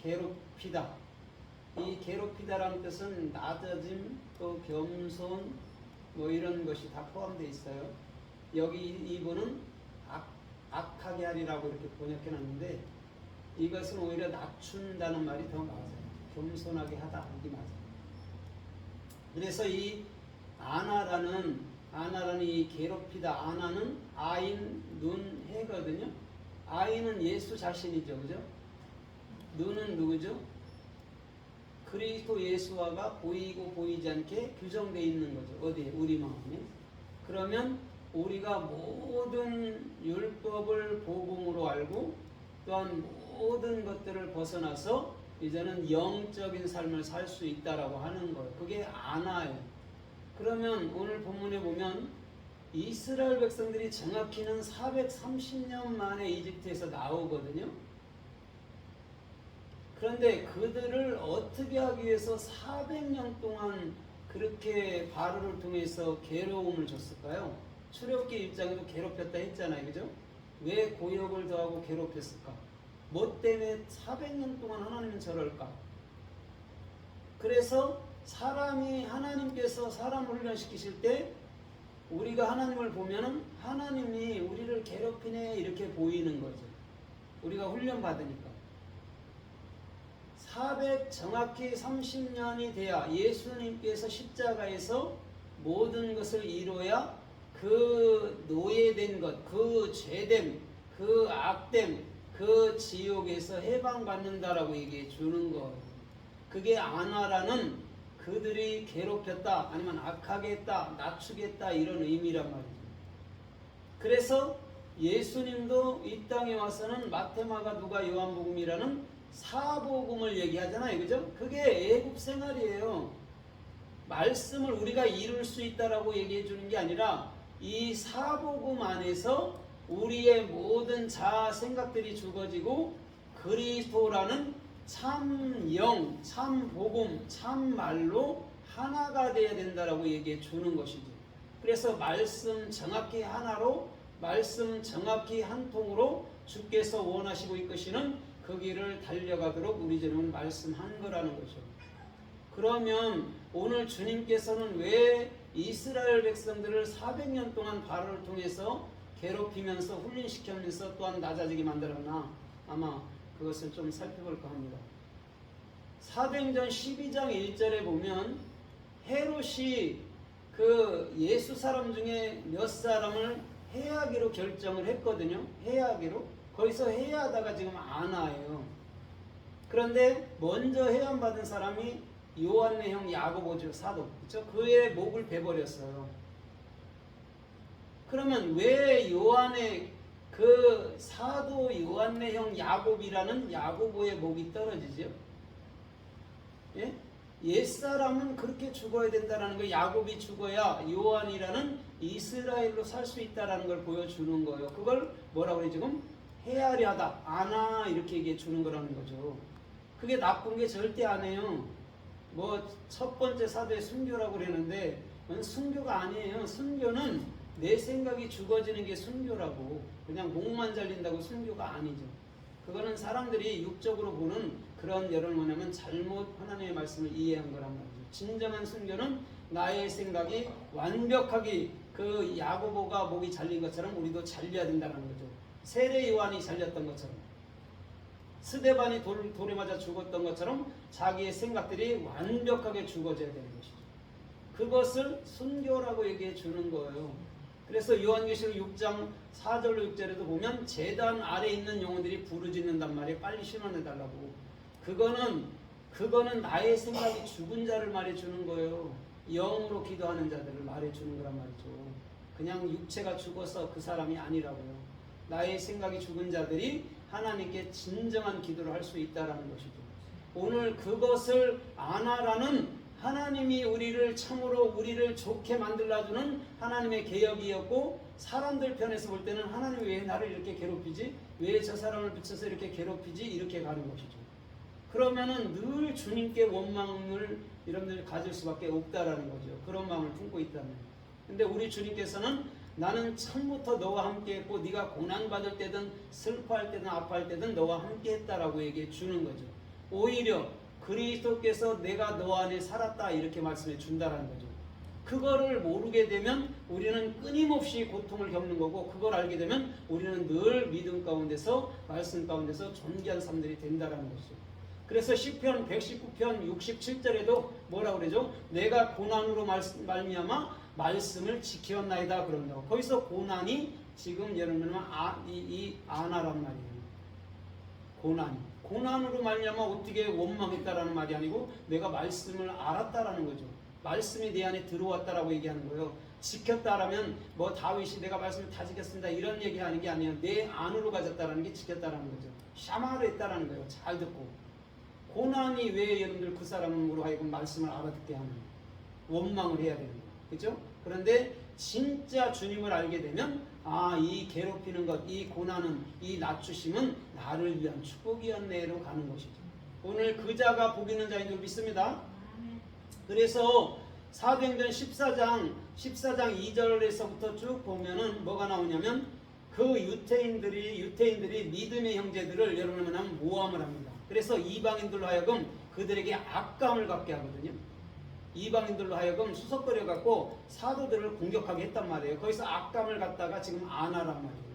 괴롭히다. 이 괴롭히다라는 뜻은 낮아짐, 또 겸손, 뭐 이런 것이 다 포함되어 있어요. 여기 이분은 악하게 하리라고 이렇게 번역해 놨는데, 이것은 오히려 낮춘다는 말이 더 맞아요. 겸손하게 하다, 이게 맞아요. 그래서 이 아나라는 이 괴롭히다, 아나는 아인, 눈, 해거든요. 아인은 예수 자신이죠, 그죠? 눈은 누구죠? 그리스도 예수와가 보이고 보이지 않게 규정되어 있는 거죠. 어디에? 우리 마음에. 그러면 우리가 모든 율법을 복음으로 알고 또한 모든 것들을 벗어나서 이제는 영적인 삶을 살 수 있다라고 하는 거예요. 그게 아나예요. 그러면 오늘 본문에 보면 이스라엘 백성들이 정확히는 430년 만에 이집트에서 나오거든요. 그런데 그들을 어떻게 하기 위해서 400년 동안 그렇게 바로를 통해서 괴로움을 줬을까요? 출애굽기 1장에도 괴롭혔다 했잖아요. 그죠? 왜 고역을 더하고 괴롭혔을까? 뭐 때문에 400년 동안 하나님은 저럴까? 그래서 하나님께서 사람을 훈련시키실 때 우리가 하나님을 보면은 하나님이 우리를 괴롭히네 이렇게 보이는 거죠. 우리가 훈련받으니까. 정확히 30년이 돼야 예수님께서 십자가에서 모든 것을 이루어야 그 노예된 것, 그 죄됨, 그 악됨, 그 지옥에서 해방받는다라고 얘기해 주는 것. 그게 아나라는 그들이 괴롭혔다, 아니면 악하게 했다, 낮추겠다 이런 의미란 말이죠. 그래서 예수님도 이 땅에 와서는 마태, 마가, 누가, 요한복음이라는 사복음을 얘기하잖아요. 그죠? 그게 애굽 생활이에요. 말씀을 우리가 이룰 수 있다라고 얘기해 주는 게 아니라 이 사복음 안에서 우리의 모든 자아 생각들이 죽어지고 그리스도라는 참 영, 참 복음, 참 말로 하나가 되어야 된다라고 얘기해 주는 것이죠. 그래서 말씀 정확히 하나로, 말씀 정확히 한 통으로 주께서 원하시고 이끄시는 그 길을 달려가도록 우리 주님은 말씀한 거라는 거죠. 그러면 오늘 주님께서는 왜 이스라엘 백성들을 400년 동안 바로를 통해서 괴롭히면서 훈련시키면서 또한 낮아지게 만들었나? 아마 그것을 좀 살펴볼까 합니다. 사도행전 12장 1절에 보면 헤롯이 그 예수 사람 중에 몇 사람을 해하기로 결정을 했거든요. 해하기로. 거기서 해하다가 지금 아나예요. 그런데 먼저 해함받은 사람이 요한의 형 야고보죠. 사도. 그렇죠? 그의 목을 베버렸어요. 그러면 왜 요한의 그 사도 요한의 형 야곱이라는 야고보의 목이 떨어지죠? 예? 옛사람은 그렇게 죽어야 된다는 거, 야곱이 죽어야 요한이라는 이스라엘로 살 수 있다는 걸 보여주는 거예요. 그걸 뭐라고 그래 지금? 헤아려 하다, 아나 이렇게 얘기해 주는 거라는 거죠. 그게 나쁜 게 절대 아니에요. 뭐 첫 번째 사도의 순교라고 그러는데 그건 순교가 아니에요. 순교는 내 생각이 죽어지는 게 순교라고. 그냥 목만 잘린다고 순교가 아니죠. 그거는 사람들이 육적으로 보는 그런 여론 뭐냐면 잘못 하나님의 말씀을 이해한 거란 말이죠. 진정한 순교는 나의 생각이 완벽하게 그 야고보가 목이 잘린 것처럼 우리도 잘려야 된다는 거죠. 세례 요한이 잘렸던 것처럼, 스데반이 돌에 맞아 죽었던 것처럼 자기의 생각들이 완벽하게 죽어져야 되는 것이죠. 그것을 순교라고 얘기해 주는 거예요. 그래서 요한계시록 6장 4절로 6절에도 보면 제단 아래 있는 영혼들이 부르짖는단 말이에요. 빨리 신원해달라고. 그거는 나의 생각이 죽은 자를 말해주는 거예요. 영으로 기도하는 자들을 말해주는 거란 말이죠. 그냥 육체가 죽어서 그 사람이 아니라고요. 나의 생각이 죽은 자들이 하나님께 진정한 기도를 할 수 있다는 것이죠. 오늘 그것을 아나라는 하나님이 우리를 참으로 우리를 좋게 만들어주는 하나님의 계획이었고, 사람들 편에서 볼 때는 하나님이 왜 나를 이렇게 괴롭히지? 왜 저 사람을 붙여서 이렇게 괴롭히지? 이렇게 가는 것이죠. 그러면은 늘 주님께 원망을 여러분들이 가질 수밖에 없다라는 거죠. 그런 마음을 품고 있다는 거예요. 근데 우리 주님께서는 나는 처음부터 너와 함께 했고 네가 고난받을 때든 슬퍼할 때든 아파할 때든 너와 함께 했다라고 얘기해 주는 거죠. 오히려 그리스도께서 내가 너 안에 살았다 이렇게 말씀해 준다라는 거죠. 그거를 모르게 되면 우리는 끊임없이 고통을 겪는 거고, 그걸 알게 되면 우리는 늘 믿음 가운데서, 말씀 가운데서 존귀한 삶들이 된다라는 것이죠. 그래서 시편 119편 67절에도 뭐라고 그러죠? 내가 고난으로 말미암아 말씀을 지켰나이다 그런다고. 거기서 고난이 지금 여러분 이 아나란 말이에요. 고난으로 말미암아 어떻게 원망했다라는 말이 아니고 내가 말씀을 알았다라는 거죠. 말씀이 내 안에 들어왔다라고 얘기하는 거예요. 지켰다라면 뭐 다윗이 내가 말씀을 다 지켰습니다 이런 얘기하는 게 아니에요. 내 안으로 가졌다라는 게 지켰다라는 거죠. 샤마를 했다라는 거예요. 잘 듣고. 고난이 왜 여러분들 그 사람으로 하여금 말씀을 알아듣게 하는, 원망을 해야 되는 거예요. 그죠? 그런데 진짜 주님을 알게 되면 이 괴롭히는 것, 이 고난은, 이 낮추심은 나를 위한 축복이었네로 가는 것이죠. 오늘 그 자가 복 있는 자인 줄 믿습니다. 그래서 사도행전 14장 2절에서부터 쭉 보면은 뭐가 나오냐면 그 유태인들이 믿음의 형제들을 여러분을 만나면 모함을 합니다. 그래서 이방인들로 하여금 그들에게 악감을 갖게 하거든요. 이방인들로 하여금 수석거려 갖고 사도들을 공격하게 했단 말이에요. 거기서 악감을 갖다가 지금 안하란 말이에요.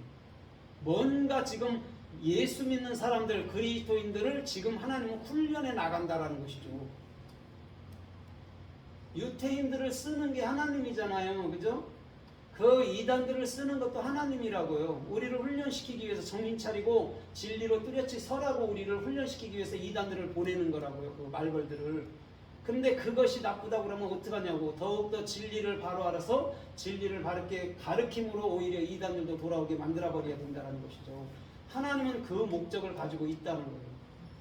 뭔가 지금 예수 믿는 사람들, 그리스도인들을 지금 하나님은 훈련해 나간다라는 것이죠. 유태인들을 쓰는 게 하나님이잖아요. 그죠? 그 이단들을 쓰는 것도 하나님이라고요. 우리를 훈련시키기 위해서 정신 차리고 진리로 뚜렷이 서라고 우리를 훈련시키기 위해서 이단들을 보내는 거라고요. 그 말벌들을. 근데 그것이 나쁘다고 그러면 어떡하냐고. 더욱더 진리를 바로 알아서 진리를 바르게 가르침으로 오히려 이단들도 돌아오게 만들어버려야 된다는 것이죠. 하나님은 그 목적을 가지고 있다는 거예요.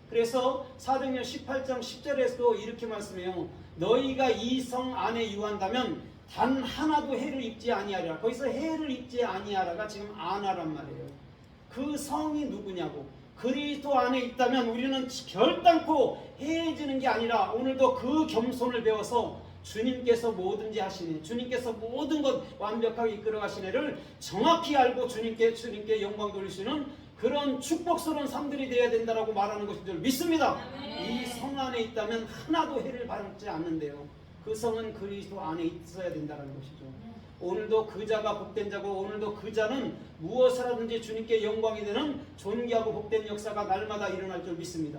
그래서 사도행전 18장 10절에서도 이렇게 말씀해요. 너희가 이 성 안에 유한다면 단 하나도 해를 입지 아니하리라. 거기서 해를 입지 아니하라가 지금 아나란 말이에요. 그 성이 누구냐고. 그리스도 안에 있다면 우리는 결단코 해해지는 게 아니라 오늘도 그 겸손을 배워서 주님께서 뭐든지 하시니, 주님께서 모든 것 완벽하게 이끌어 가시네를 정확히 알고 주님께 영광 돌리시는 그런 축복스러운 삶들이 되어야 된다라고 말하는 것인 줄 믿습니다. 이 성 안에 있다면 하나도 해를 받지 않는데요. 그 성은 그리스도 안에 있어야 된다는 것이죠. 오늘도 그 자가 복된 자고, 오늘도 그 자는 무엇을 하든지 주님께 영광이 되는 존귀하고 복된 역사가 날마다 일어날 줄 믿습니다.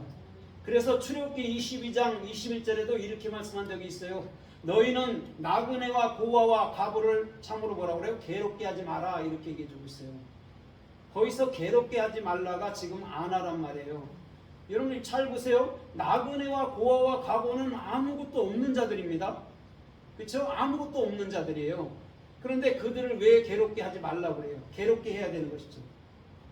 그래서 출애굽기 22장 21절에도 이렇게 말씀한 적이 있어요. 너희는 나그네와 고아와 과부를 참으로 뭐라고 그래요? 괴롭게 하지 마라 이렇게 얘기해 주고 있어요. 거기서 괴롭게 하지 말라가 지금 안하란 말이에요. 여러분 잘 보세요. 나그네와 고아와 과부는 아무것도 없는 자들입니다. 그렇죠? 아무것도 없는 자들이에요. 그런데 그들을 왜 괴롭게 하지 말라고 그래요? 괴롭게 해야 되는 것이죠.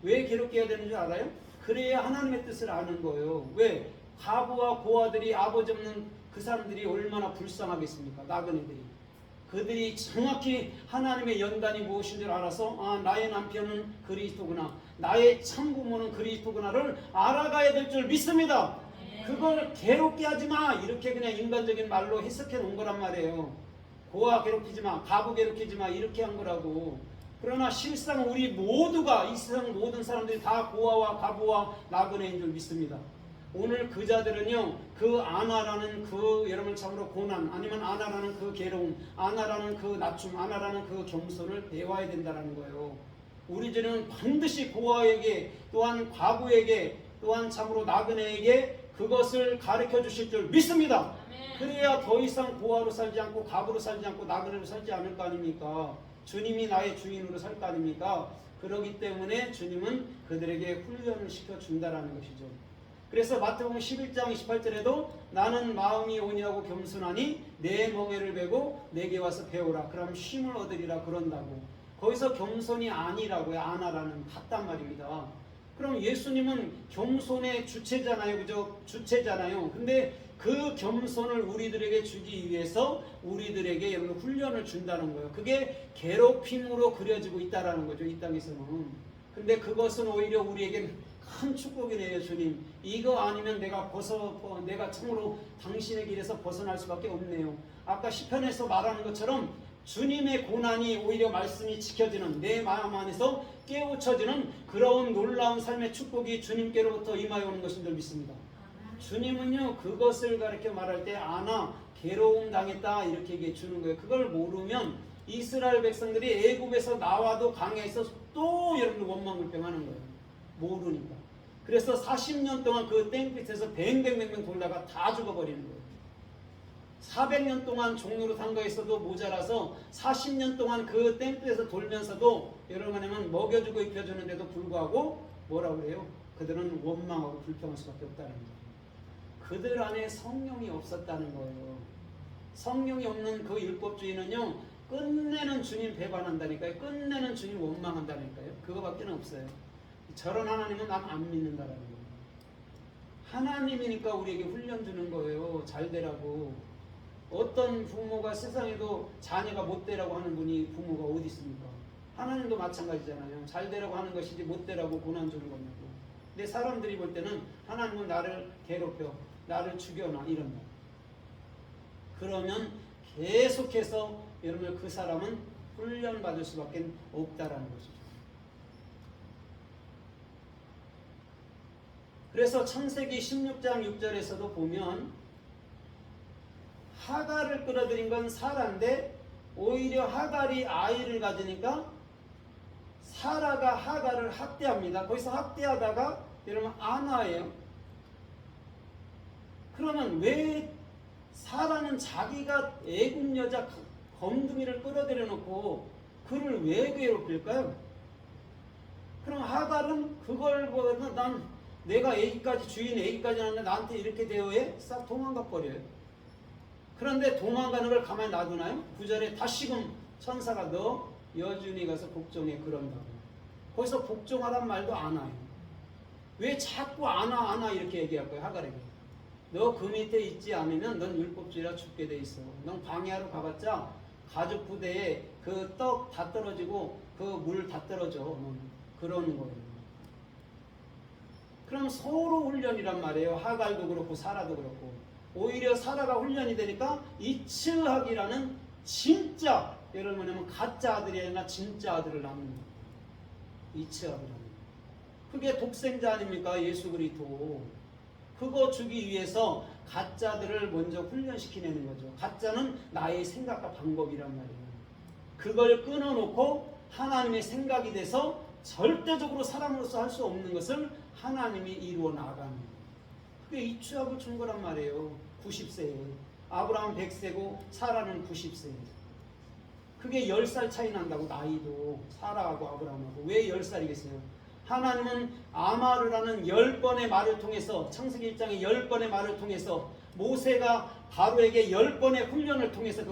왜 괴롭게 해야 되는 줄 알아요? 그래야 하나님의 뜻을 아는 거예요. 왜? 과부와 고아들이 아버지 없는 그 사람들이 얼마나 불쌍하겠습니까? 나그네들이. 그들이 정확히 하나님의 연단이 무엇인 줄 알아서 나의 남편은 그리스도구나, 나의 참부모는 그리스도구나를 알아가야 될 줄 믿습니다. 그걸 괴롭게 하지 마 이렇게 그냥 인간적인 말로 해석해 놓은 거란 말이에요. 고아 괴롭히지 마, 과부 괴롭히지 마 이렇게 한 거라고. 그러나 실상 우리 모두가 이 세상 모든 사람들이 다 고아와 과부와 나그네인 줄 믿습니다. 오늘 그 자들은요, 그 아나라는 그 여러분 참으로 고난, 아니면 아나라는 그 괴로움, 아나라는 그 낮춤, 아나라는 그 겸손을 배워야 된다는 거예요. 우리들은 반드시 고아에게, 또한 과부에게, 또한 참으로 나그네에게 그것을 가르쳐 주실 줄 믿습니다. 그래야 더 이상 고아로 살지 않고 과부로 살지 않고 나그네로 살지 않을 거 아닙니까? 주님이 나의 주인으로 살 거 아닙니까? 그렇기 때문에 주님은 그들에게 훈련을 시켜준다라는 것이죠. 그래서 마태복음 11장 28절에도 나는 마음이 온유하고 겸손하니 내 멍에를 베고 내게 와서 배우라. 그럼 쉼을 얻으리라 그런다고. 거기서 겸손이 아니라고요. 아나라는 같단 말입니다. 그럼 예수님은 겸손의 주체잖아요. 그죠? 주체잖아요. 근데 그 겸손을 우리들에게 주기 위해서 우리들에게 여러분 훈련을 준다는 거예요. 그게 괴롭힘으로 그려지고 있다는 거죠. 이 땅에서는. 근데 그것은 오히려 우리에겐 큰 축복이네요. 주님, 이거 아니면 내가 참으로 당신의 길에서 벗어날 수밖에 없네요. 아까 시편에서 말하는 것처럼 주님의 고난이 오히려 말씀이 지켜지는, 내 마음 안에서 깨우쳐지는 그런 놀라운 삶의 축복이 주님께로부터 임하여 오는 것인 줄 믿습니다. 주님은요 그것을 가르쳐 말할 때 아나 괴로움 당했다 이렇게 얘기해 주는 거예요. 그걸 모르면 이스라엘 백성들이 애굽에서 나와도 강해서 또 여러분들 원망불평하는 거예요. 모르니까. 그래서 40년 동안 그 땡빛에서 뱅뱅뱅뱅 돌다가 다 죽어버리는 거예요. 400년 동안 종로로 탄거에서도 모자라서 40년 동안 그 땡볕에서 돌면서도 여러분은 먹여주고 입혀주는데도 불구하고 뭐라고 그래요? 그들은 원망하고 불평할 수밖에 없다는 거예요. 그들 안에 성령이 없었다는 거예요. 성령이 없는 그 율법주의는요 끝내는 주님 배반한다니까요. 끝내는 주님 원망한다니까요. 그거밖에 없어요. 저런 하나님은 난 안 믿는다라는 거예요. 하나님이니까 우리에게 훈련 주는 거예요. 잘 되라고. 어떤 부모가 세상에도 자녀가 못 되라고 하는 분이 부모가 어디 있습니까? 하나님도 마찬가지잖아요. 잘 되라고 하는 것이지 못 되라고 고난 주는 겁니다. 근데 사람들이 볼 때는 하나님은 나를 괴롭혀, 나를 죽여놔 이런다. 그러면 계속해서 여러분 그 사람은 훈련 받을 수밖에 없다라는 것이죠. 그래서 창세기 16장 6절에서도 보면 하갈을 끌어들인 건 사라인데 오히려 하갈이 아이를 가지니까 사라가 하갈을 학대합니다. 거기서 학대하다가 여러분 아나예요. 그러면 왜 사라는 자기가 애굽 여자 검둥이를 끌어들여 놓고 그를 왜 괴롭힐까요? 그럼 하갈은 그걸 보면 난 내가 애기까지 주인 애기까지 하는데 나한테 이렇게 대우해? 싹 도망가 버려요. 그런데 도망가는 걸 가만히 놔두나요? 9절에 다시금 천사가 너 여준이 가서 복종해 그런다고. 거기서 복종하란 말도 안 와요. 왜 자꾸 안아 이렇게 얘기할까요? 하갈에게. 너 그 밑에 있지 않으면 넌 율법주의라 죽게 돼 있어. 넌 광야로 가봤자 가죽 부대에 그 떡 다 떨어지고 그 물 다 떨어져. 그러는 거예요. 그럼 서로 훈련이란 말이에요. 하갈도 그렇고 사라도 그렇고. 오히려 사라가 훈련이 되니까 이츠학이라는 진짜 여러분 뭐냐면 가짜 아들이 아니라 진짜 아들을 낳는 거예요. 이츠학이라는. 그게 독생자 아닙니까? 예수 그리스도. 그거 주기 위해서 가짜들을 먼저 훈련시키는 거죠. 가짜는 나의 생각과 방법이란 말이에요. 그걸 끊어놓고 하나님의 생각이 돼서 절대적으로 사람으로서 할 수 없는 것을 하나님이 이루어 나가는 거예요. 그게 이츠학을 준 거란 말이에요. 90세에. 아브라함 100세고 사라는 90세. 그게 10살 차이 난다고 나이도 사라하고 아브라함하고. 왜 10살이겠어요? 하나님은 아마르라는 10번의 말을 통해서 창세기 1장의 10번의 말을 통해서 모세가 바로에게 10번의 훈련을 통해서 그